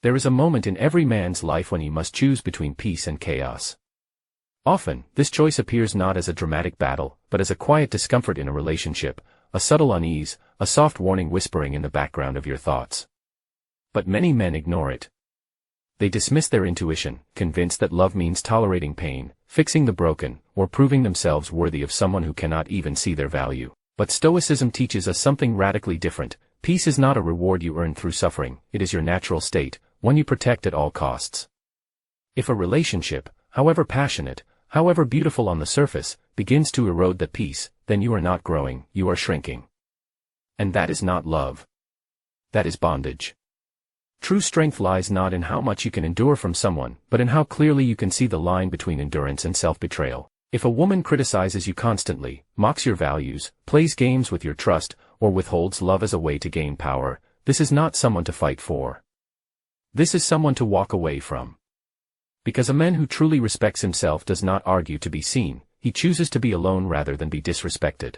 There is a moment in every man's life when he must choose between peace and chaos. Often, this choice appears not as a dramatic battle, but as a quiet discomfort in a relationship, a subtle unease, a soft warning whispering in the background of your thoughts. But many men ignore it. They dismiss their intuition, convinced that love means tolerating pain, fixing the broken, or proving themselves worthy of someone who cannot even see their value. But Stoicism teaches us something radically different. Peace is not a reward you earn through suffering, it is your natural state, one you protect at all costs. If a relationship, however passionate, however beautiful on the surface, begins to erode that peace, then you are not growing, you are shrinking. And that is not love. That is bondage. True strength lies not in how much you can endure from someone, but in how clearly you can see the line between endurance and self-betrayal. If a woman criticizes you constantly, mocks your values, plays games with your trust, or withholds love as a way to gain power, this is not someone to fight for. This is someone to walk away from. Because a man who truly respects himself does not argue to be seen, he chooses to be alone rather than be disrespected.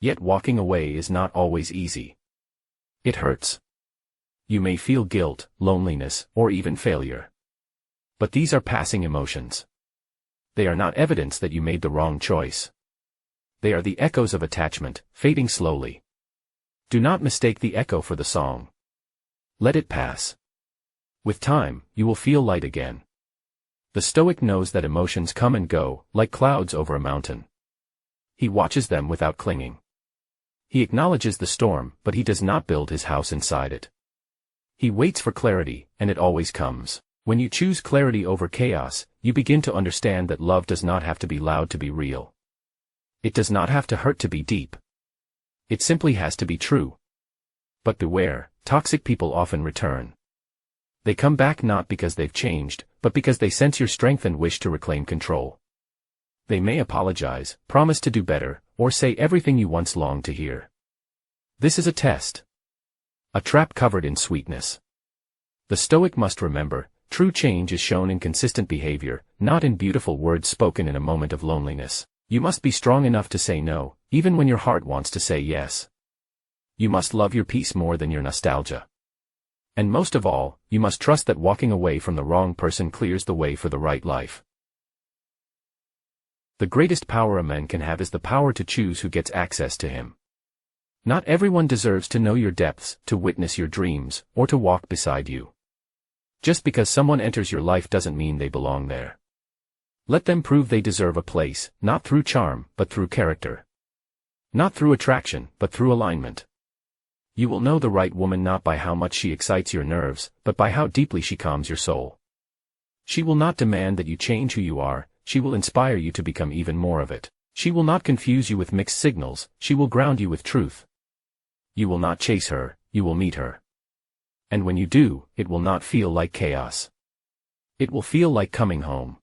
Yet walking away is not always easy. It hurts. You may feel guilt, loneliness, or even failure. But these are passing emotions. They are not evidence that you made the wrong choice. They are the echoes of attachment, fading slowly. Do not mistake the echo for the song. Let it pass. With time, you will feel light again. The Stoic knows that emotions come and go, like clouds over a mountain. He watches them without clinging. He acknowledges the storm, but he does not build his house inside it. He waits for clarity, and it always comes. When you choose clarity over chaos, you begin to understand that love does not have to be loud to be real. It does not have to hurt to be deep. It simply has to be true. But beware, toxic people often return. They come back not because they've changed, but because they sense your strength and wish to reclaim control. They may apologize, promise to do better, or say everything you once longed to hear. This is a test. A trap covered in sweetness. The Stoic must remember, true change is shown in consistent behavior, not in beautiful words spoken in a moment of loneliness. You must be strong enough to say no, even when your heart wants to say yes. You must love your peace more than your nostalgia. And most of all, you must trust that walking away from the wrong person clears the way for the right life. The greatest power a man can have is the power to choose who gets access to him. Not everyone deserves to know your depths, to witness your dreams, or to walk beside you. Just because someone enters your life doesn't mean they belong there. Let them prove they deserve a place, not through charm, but through character. Not through attraction, but through alignment. You will know the right woman not by how much she excites your nerves, but by how deeply she calms your soul. She will not demand that you change who you are, she will inspire you to become even more of it. She will not confuse you with mixed signals, she will ground you with truth. You will not chase her, you will meet her. And when you do, it will not feel like chaos. It will feel like coming home.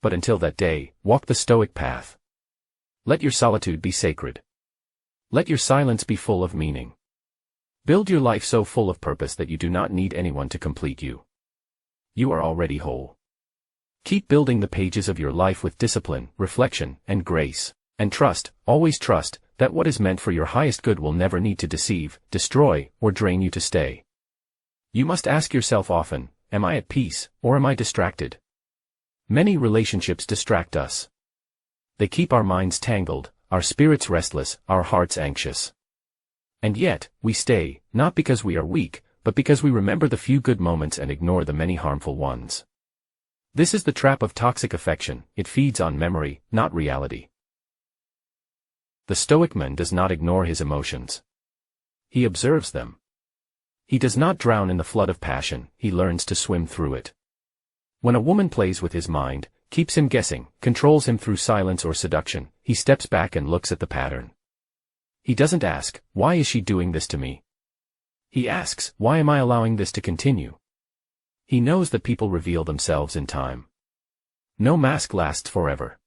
But until that day, walk the Stoic path. Let your solitude be sacred. Let your silence be full of meaning. Build your life so full of purpose that you do not need anyone to complete you. You are already whole. Keep building the pages of your life with discipline, reflection, and grace. And trust, always trust, that what is meant for your highest good will never need to deceive, destroy, or drain you to stay. You must ask yourself often, am I at peace, or am I distracted? Many relationships distract us. They keep our minds tangled, our spirits restless, our hearts anxious. And yet, we stay, not because we are weak, but because we remember the few good moments and ignore the many harmful ones. This is the trap of toxic affection, it feeds on memory, not reality. The Stoic man does not ignore his emotions. He observes them. He does not drown in the flood of passion, he learns to swim through it. When a woman plays with his mind, keeps him guessing, controls him through silence or seduction, he steps back and looks at the pattern. He doesn't ask, why is she doing this to me? He asks, why am I allowing this to continue? He knows that people reveal themselves in time. No mask lasts forever.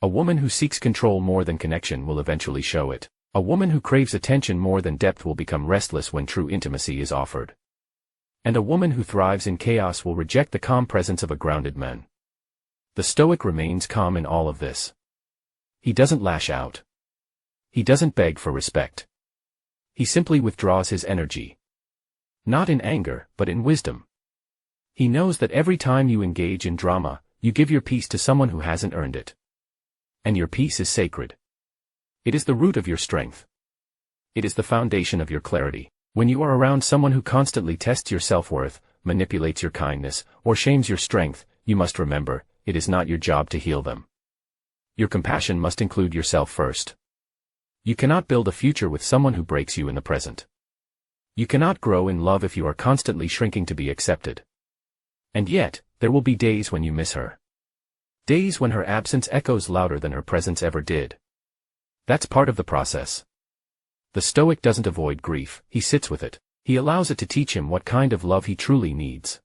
A woman who seeks control more than connection will eventually show it. A woman who craves attention more than depth will become restless when true intimacy is offered. And a woman who thrives in chaos will reject the calm presence of a grounded man. The Stoic remains calm in all of this. He doesn't lash out. He doesn't beg for respect. He simply withdraws his energy. Not in anger, but in wisdom. He knows that every time you engage in drama, you give your peace to someone who hasn't earned it. And your peace is sacred. It is the root of your strength. It is the foundation of your clarity. When you are around someone who constantly tests your self-worth, manipulates your kindness, or shames your strength, you must remember, it is not your job to heal them. Your compassion must include yourself first. You cannot build a future with someone who breaks you in the present. You cannot grow in love if you are constantly shrinking to be accepted. And yet, there will be days when you miss her. Days when her absence echoes louder than her presence ever did. That's part of the process. The Stoic doesn't avoid grief, he sits with it. He allows it to teach him what kind of love he truly needs.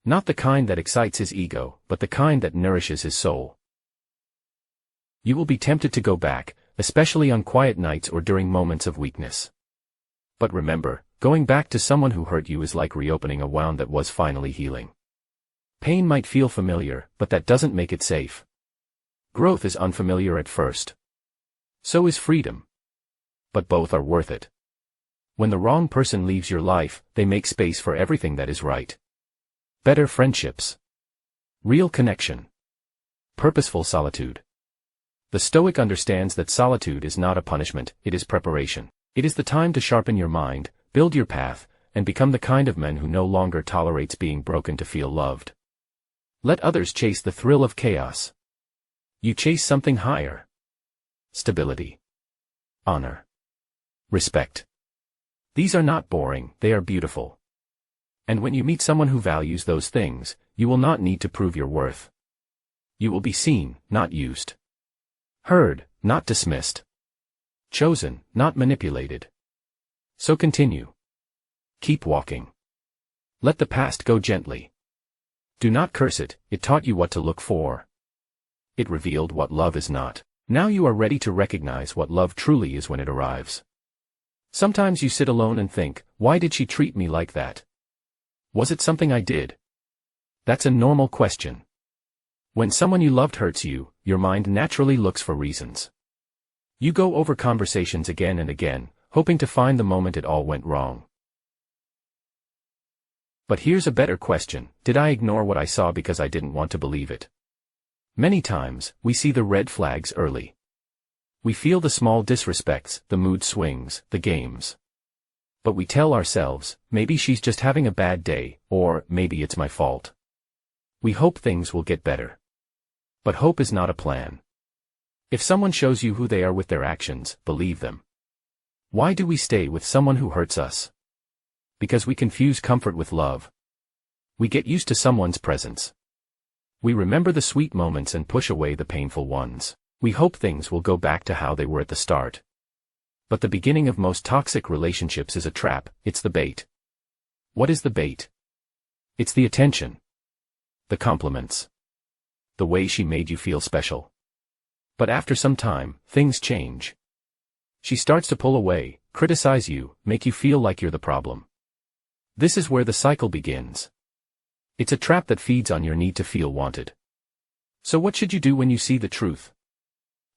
Not the kind that excites his ego, but the kind that nourishes his soul. You will be tempted to go back, especially on quiet nights or during moments of weakness. But remember, going back to someone who hurt you is like reopening a wound that was finally healing. Pain might feel familiar, but that doesn't make it safe. Growth is unfamiliar at first. So is freedom. But both are worth it. When the wrong person leaves your life, they make space for everything that is right. Better friendships. Real connection. Purposeful solitude. The Stoic understands that solitude is not a punishment, it is preparation. It is the time to sharpen your mind, build your path, and become the kind of man who no longer tolerates being broken to feel loved. Let others chase the thrill of chaos. You chase something higher. Stability. Honor. Respect. These are not boring, they are beautiful. And when you meet someone who values those things, you will not need to prove your worth. You will be seen, not used. Heard, not dismissed. Chosen, not manipulated. So continue. Keep walking. Let the past go gently. Do not curse it, it taught you what to look for. It revealed what love is not. Now you are ready to recognize what love truly is when it arrives. Sometimes you sit alone and think, why did she treat me like that? Was it something I did? That's a normal question. When someone you loved hurts you, your mind naturally looks for reasons. You go over conversations again and again, hoping to find the moment it all went wrong. But here's a better question, did I ignore what I saw because I didn't want to believe it? Many times, we see the red flags early. We feel the small disrespects, the mood swings, the games. But we tell ourselves, maybe she's just having a bad day, or maybe it's my fault. We hope things will get better. But hope is not a plan. If someone shows you who they are with their actions, believe them. Why do we stay with someone who hurts us? Because we confuse comfort with love. We get used to someone's presence. We remember the sweet moments and push away the painful ones. We hope things will go back to how they were at the start. But the beginning of most toxic relationships is a trap, it's the bait. What is the bait? It's the attention. The compliments. The way she made you feel special. But after some time, things change. She starts to pull away, criticize you, make you feel like you're the problem. This is where the cycle begins. It's a trap that feeds on your need to feel wanted. So what should you do when you see the truth?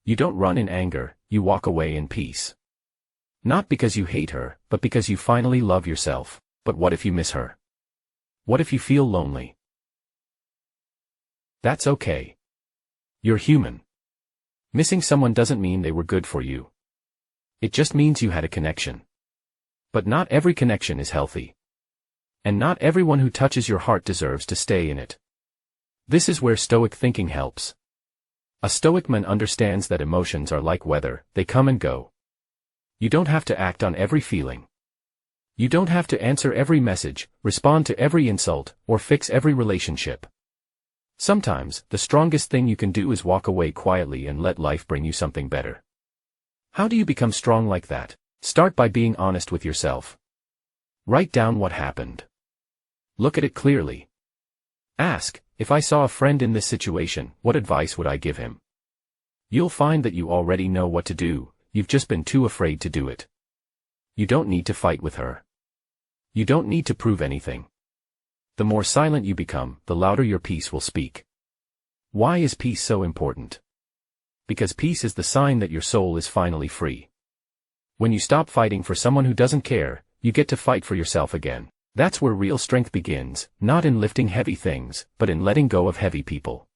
You don't run in anger, you walk away in peace. Not because you hate her, but because you finally love yourself. But what if you miss her? What if you feel lonely? That's okay. You're human. Missing someone doesn't mean they were good for you. It just means you had a connection. But not every connection is healthy. And not everyone who touches your heart deserves to stay in it. This is where Stoic thinking helps. A Stoic man understands that emotions are like weather, they come and go. You don't have to act on every feeling. You don't have to answer every message, respond to every insult, or fix every relationship. Sometimes, the strongest thing you can do is walk away quietly and let life bring you something better. How do you become strong like that? Start by being honest with yourself. Write down what happened. Look at it clearly. Ask, if I saw a friend in this situation, what advice would I give him? You'll find that you already know what to do, you've just been too afraid to do it. You don't need to fight with her. You don't need to prove anything. The more silent you become, the louder your peace will speak. Why is peace so important? Because peace is the sign that your soul is finally free. When you stop fighting for someone who doesn't care, you get to fight for yourself again. That's where real strength begins, not in lifting heavy things, but in letting go of heavy people.